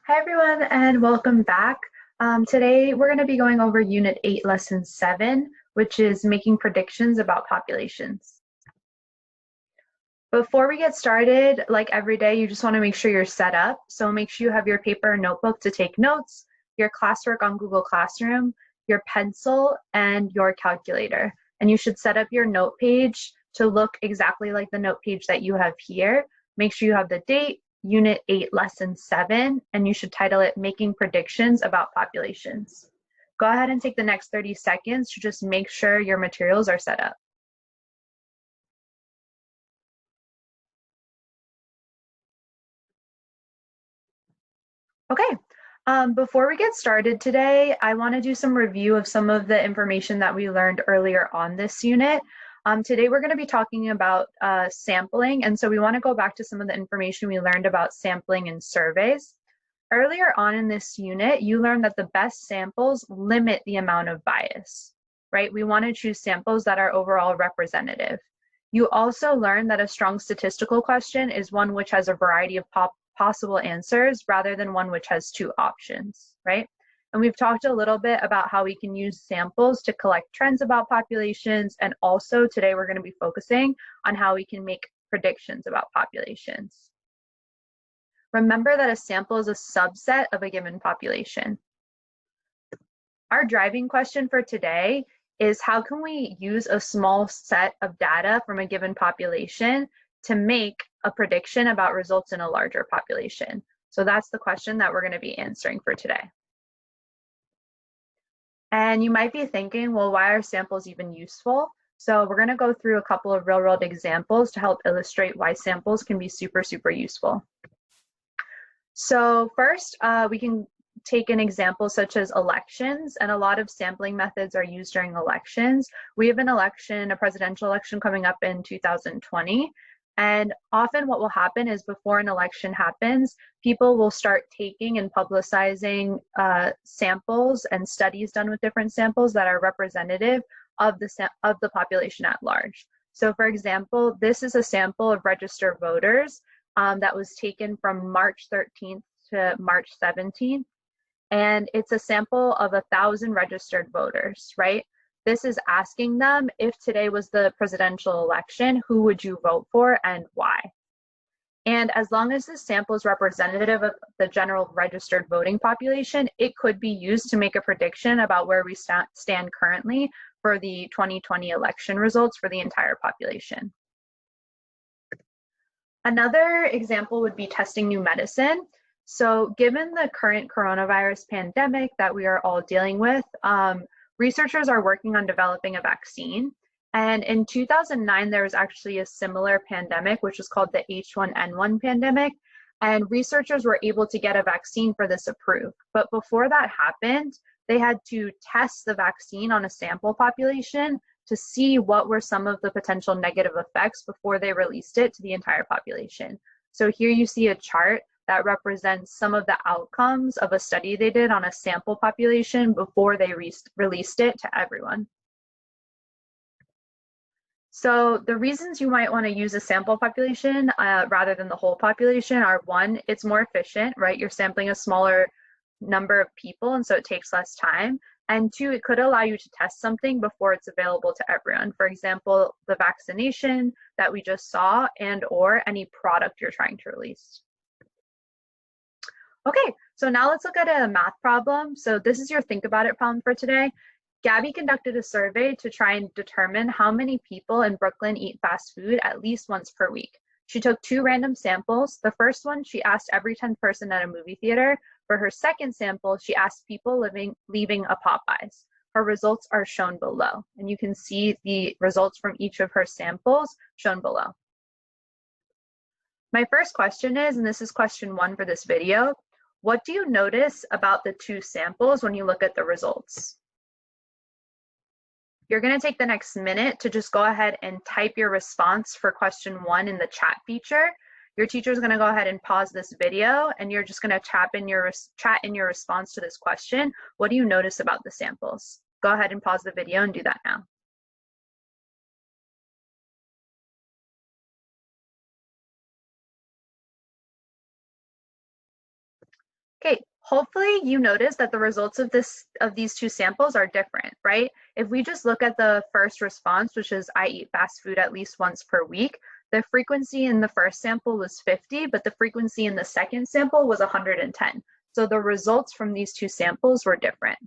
Hi everyone and welcome back. Today we're going to be going over Unit 8, Lesson 7, which is making predictions about populations. Before we get started, like every day, you just want to make sure you're set up. So make sure you have your paper and notebook to take notes, your classwork on Google Classroom, your pencil, and your calculator. And you should set up your note page to look exactly like the note page that you have here. Make sure you have the date, Unit 8, Lesson 7, and you should title it Making Predictions About Populations. Go ahead and take the next 30 seconds to just make sure your materials are set up. Okay, before we get started today, I want to do some review of some of the information that we learned earlier on this unit. Today we're going to be talking about sampling, and so we want to go back to some of the information we learned about sampling and surveys. Earlier on in this unit, you learned that the best samples limit the amount of bias, right? We want to choose samples that are overall representative. You also learned that a strong statistical question is one which has a variety of possible answers rather than one which has two options, right? And we've talked a little bit about how we can use samples to collect trends about populations. And also today we're going to be focusing on how we can make predictions about populations. Remember that a sample is a subset of a given population. Our driving question for today is how can we use a small set of data from a given population to make a prediction about results in a larger population? So that's the question that we're going to be answering for today. And you might be thinking, well, why are samples even useful? So we're going to go through a couple of real-world examples to help illustrate why samples can be super, super useful. So first, we can take an example such as elections, and a lot of sampling methods are used during elections. We have an election, a presidential election coming up in 2020, and often what will happen is before an election happens, people will start taking and publicizing samples and studies done with different samples that are representative of the population at large. So for example, this is a sample of registered voters that was taken from March 13th to March 17th. And it's a sample of 1,000 registered voters, right? This is asking them if today was the presidential election, who would you vote for and why? And as long as this sample is representative of the general registered voting population, it could be used to make a prediction about where we stand currently for the 2020 election results for the entire population. Another example would be testing new medicine. So given the current coronavirus pandemic that we are all dealing with, researchers are working on developing a vaccine. And in 2009, there was actually a similar pandemic, which was called the H1N1 pandemic. And researchers were able to get a vaccine for this approved. But before that happened, they had to test the vaccine on a sample population to see what were some of the potential negative effects before they released it to the entire population. So here you see a chart that represents some of the outcomes of a study they did on a sample population before they released it to everyone. So the reasons you might want to use a sample population rather than the whole population are: one, it's more efficient, right? You're sampling a smaller number of people, and so it takes less time. And two, it could allow you to test something before it's available to everyone. For example, the vaccination that we just saw and or any product you're trying to release. Okay, so now let's look at a math problem. So this is your think about it problem for today. Gabby conducted a survey to try and determine how many people in Brooklyn eat fast food at least once per week. She took 2 random samples. The first one, she asked every 10th person at a movie theater. For her second sample, she asked people leaving a Popeyes. Her results are shown below, and you can see the results from each of her samples shown below. My first question is, and this is question 1 for this video, what do you notice about the 2 samples when you look at the results? You're going to take the next minute to just go ahead and type your response for question 1 in the chat feature. Your teacher is going to go ahead and pause this video, and you're just going to chat in your response to this question. What do you notice about the samples? Go ahead and pause the video and do that now. Okay, hopefully you notice that the results of these two samples are different, right? If we just look at the first response, which is I eat fast food at least once per week, the frequency in the first sample was 50, but the frequency in the second sample was 110. So the results from these two samples were different.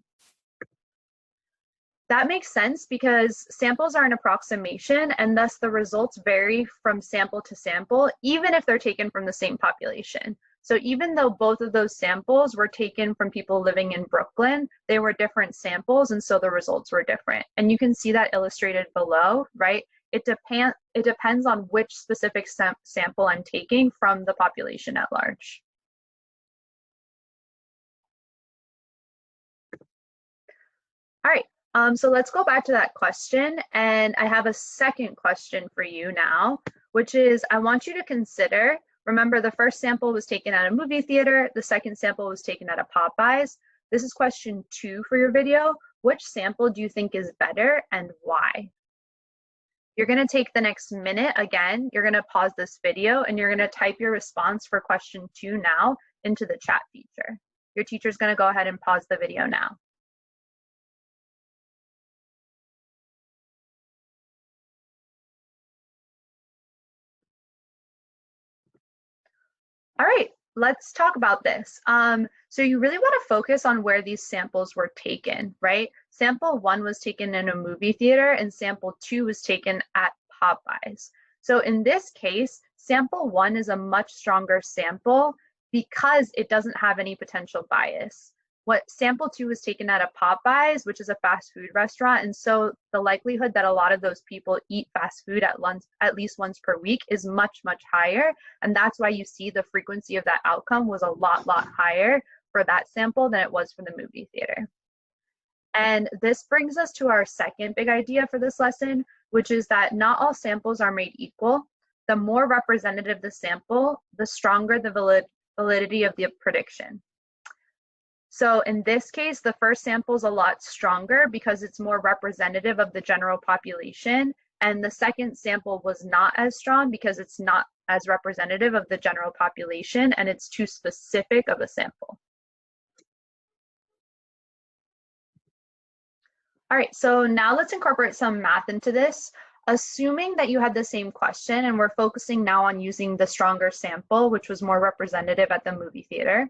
That makes sense because samples are an approximation and thus the results vary from sample to sample, even if they're taken from the same population. So even though both of those samples were taken from people living in Brooklyn, they were different samples and so the results were different. And you can see that illustrated below, right? It depends on which specific sample I'm taking from the population at large. All right, so let's go back to that question. And I have a second question for you now, which is I want you to consider, remember the first sample was taken at a movie theater, the second sample was taken at a Popeyes. This is question 2 for your video. Which sample do you think is better and why? You're gonna take the next minute again, you're gonna pause this video and you're gonna type your response for question 2 now into the chat feature. Your teacher's gonna go ahead and pause the video now. All right, let's talk about this. So you really want to focus on where these samples were taken, right? Sample 1 was taken in a movie theater and sample 2 was taken at Popeyes. So in this case, sample 1 is a much stronger sample because it doesn't have any potential bias. What sample 2 was taken at a Popeyes, which is a fast food restaurant, and so the likelihood that a lot of those people eat fast food at least once per week is much, much higher. And that's why you see the frequency of that outcome was a lot higher for that sample than it was for the movie theater. And this brings us to our second big idea for this lesson, which is that not all samples are made equal. The more representative the sample, the stronger the validity of the prediction. So in this case, the first sample is a lot stronger because it's more representative of the general population. And the second sample was not as strong because it's not as representative of the general population and it's too specific of a sample. All right, so now let's incorporate some math into this. Assuming that you had the same question and we're focusing now on using the stronger sample, which was more representative at the movie theater.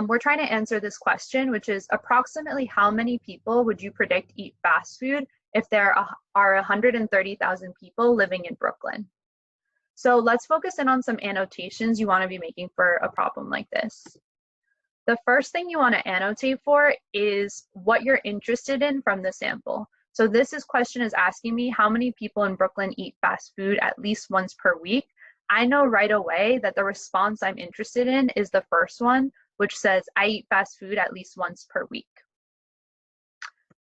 We're trying to answer this question, which is approximately how many people would you predict eat fast food if there are 130,000 people living in Brooklyn? So let's focus in on some annotations you want to be making for a problem like this. The first thing you want to annotate for is what you're interested in from the sample. So this question is asking me how many people in Brooklyn eat fast food at least once per week. I know right away that the response I'm interested in is the first one, which says I eat fast food at least once per week.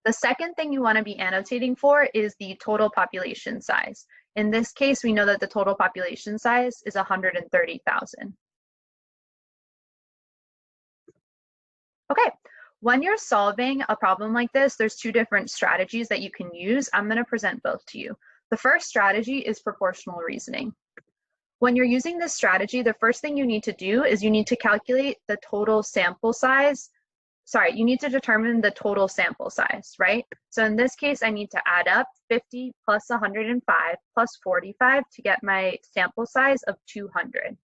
The second thing you want to be annotating for is the total population size. In this case, we know that the total population size is 130,000. Okay, when you're solving a problem like this, there's two different strategies that you can use. I'm going to present both to you. The first strategy is proportional reasoning. When you're using this strategy, the first thing you need to do is you need to calculate the total sample size. Sorry, you need to determine the total sample size, right? So in this case, I need to add up 50 plus 105 plus 45 to get my sample size of 200.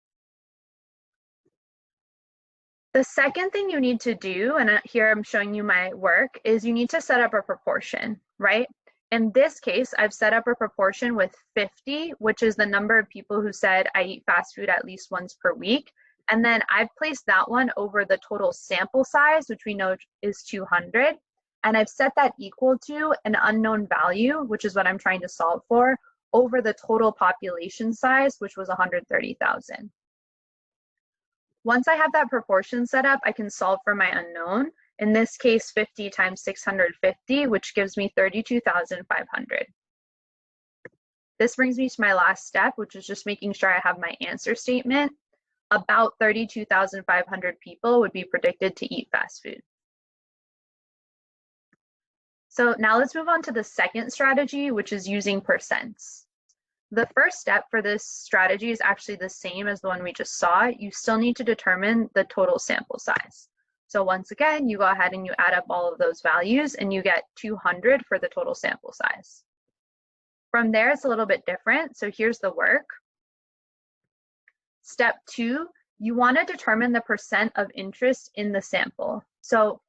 The second thing you need to do, and here I'm showing you my work, is you need to set up a proportion, right? In this case, I've set up a proportion with 50, which is the number of people who said I eat fast food at least once per week. And then I've placed that one over the total sample size, which we know is 200. And I've set that equal to an unknown value, which is what I'm trying to solve for, over the total population size, which was 130,000. Once I have that proportion set up, I can solve for my unknown. In this case, 50 times 650, which gives me 32,500. This brings me to my last step, which is just making sure I have my answer statement. About 32,500 people would be predicted to eat fast food. So now let's move on to the second strategy, which is using percents. The first step for this strategy is actually the same as the one we just saw. You still need to determine the total sample size. So once again, you go ahead and you add up all of those values and you get 200 for the total sample size. From there, it's a little bit different. So here's the work. Step 2, you want to determine the percent of interest in the sample. So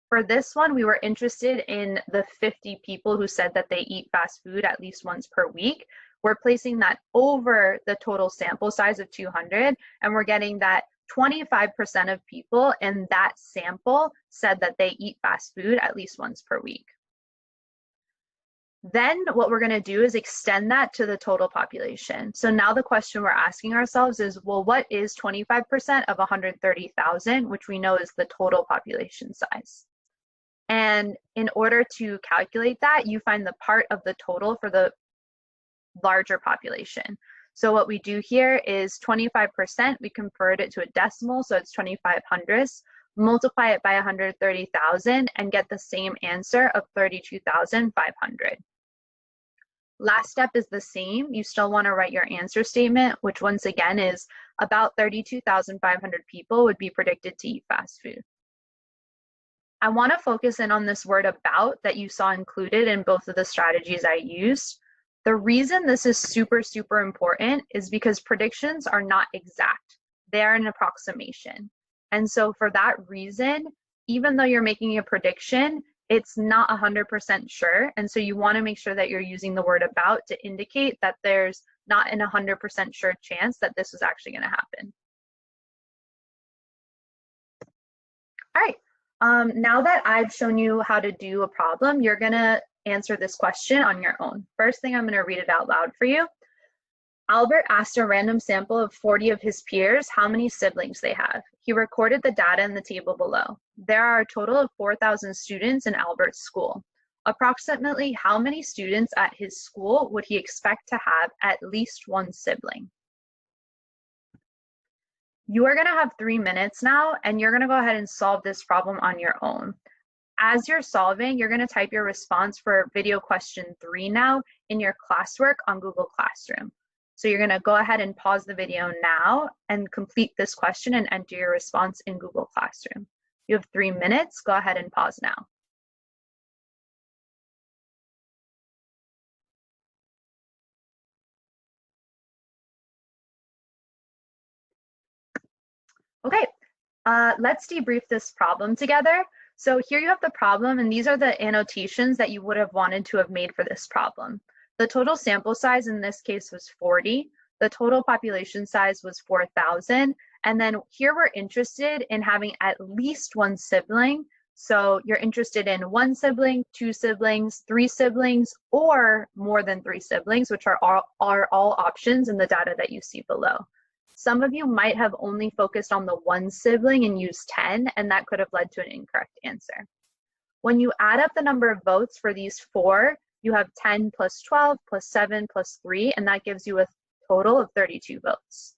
for this one, we were interested in the 50 people who said that they eat fast food at least once per week. We're placing that over the total sample size of 200, and we're getting that 25% of people in that sample said that they eat fast food at least once per week. Then what we're going to do is extend that to the total population. So now the question we're asking ourselves is, well, what is 25% of 130,000, which we know is the total population size? And in order to calculate that, you find the part of the total for the larger population. So what we do here is 25%, we convert it to a decimal, so it's 25/100ths, multiply it by 130,000 and get the same answer of 32,500. Last step is the same. You still want to write your answer statement, which once again is about 32,500 people would be predicted to eat fast food. I want to focus in on this word about that you saw included in both of the strategies I used. The reason this is super, super important is because predictions are not exact. They are an approximation. And so for that reason, even though you're making a prediction, it's not 100% sure. And so you want to make sure that you're using the word about to indicate that there's not an 100% sure chance that this is actually going to happen. All right, now that I've shown you how to do a problem, you're going to answer this question on your own. First thing, I'm going to read it out loud for you. Albert asked a random sample of 40 of his peers how many siblings they have. He recorded the data in the table below. There are a total of 4,000 students in Albert's school. Approximately how many students at his school would he expect to have at least one sibling? You are going to have 3 minutes now, and you're going to go ahead and solve this problem on your own. As you're solving, you're going to type your response for video question 3 now in your classwork on Google Classroom. So you're going to go ahead and pause the video now and complete this question and enter your response in Google Classroom. You have 3 minutes. Go ahead and pause now. Okay, let's debrief this problem together. So here you have the problem, and these are the annotations that you would have wanted to have made for this problem. The total sample size in this case was 40. The total population size was 4,000. And then here we're interested in having at least one sibling. So you're interested in 1 sibling, 2 siblings, 3 siblings, or more than 3 siblings, which are all options in the data that you see below. Some of you might have only focused on the 1 sibling and used 10, and that could have led to an incorrect answer. When you add up the number of votes for these 4, you have 10 plus 12 plus 7 plus 3, and that gives you a total of 32 votes.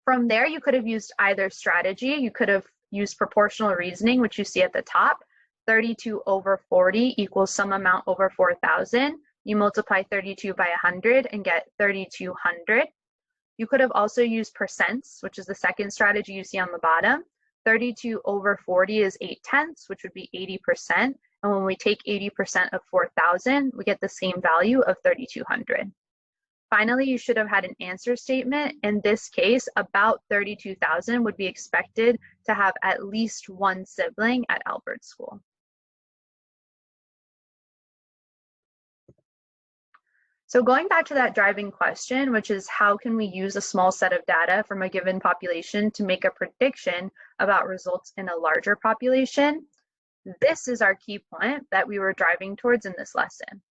From there, you could have used either strategy. You could have used proportional reasoning, which you see at the top. 32 over 40 equals some amount over 4,000. You multiply 32 by 100 and get 3,200. You could have also used percents, which is the second strategy you see on the bottom. 32 over 40 is 8/10, which would be 80%. And when we take 80% of 4,000, we get the same value of 3,200. Finally, you should have had an answer statement. In this case, about 32,000 would be expected to have at least 1 sibling at Albert's school. So going back to that driving question, which is how can we use a small set of data from a given population to make a prediction about results in a larger population? This is our key point that we were driving towards in this lesson.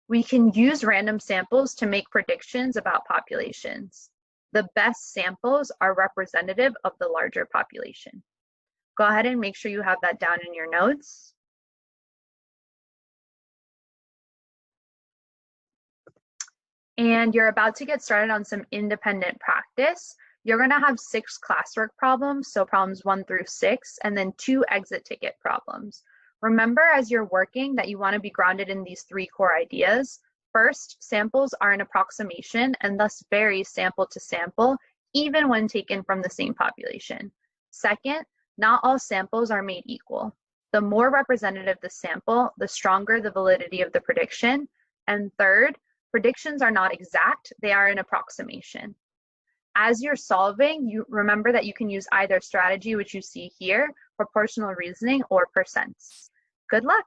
We can use random samples to make predictions about populations. The best samples are representative of the larger population. Go ahead and make sure you have that down in your notes. And you're about to get started on some independent practice. You're going to have 6 classwork problems, so problems 1 through 6, and then 2 exit ticket problems. Remember as you're working that you want to be grounded in these 3 core ideas. First, samples are an approximation and thus vary sample to sample, even when taken from the same population. Second, not all samples are made equal. The more representative the sample, the stronger the validity of the prediction. And third, predictions are not exact, they are an approximation. As you're solving, you remember that you can use either strategy, which you see here, proportional reasoning, or percents. Good luck!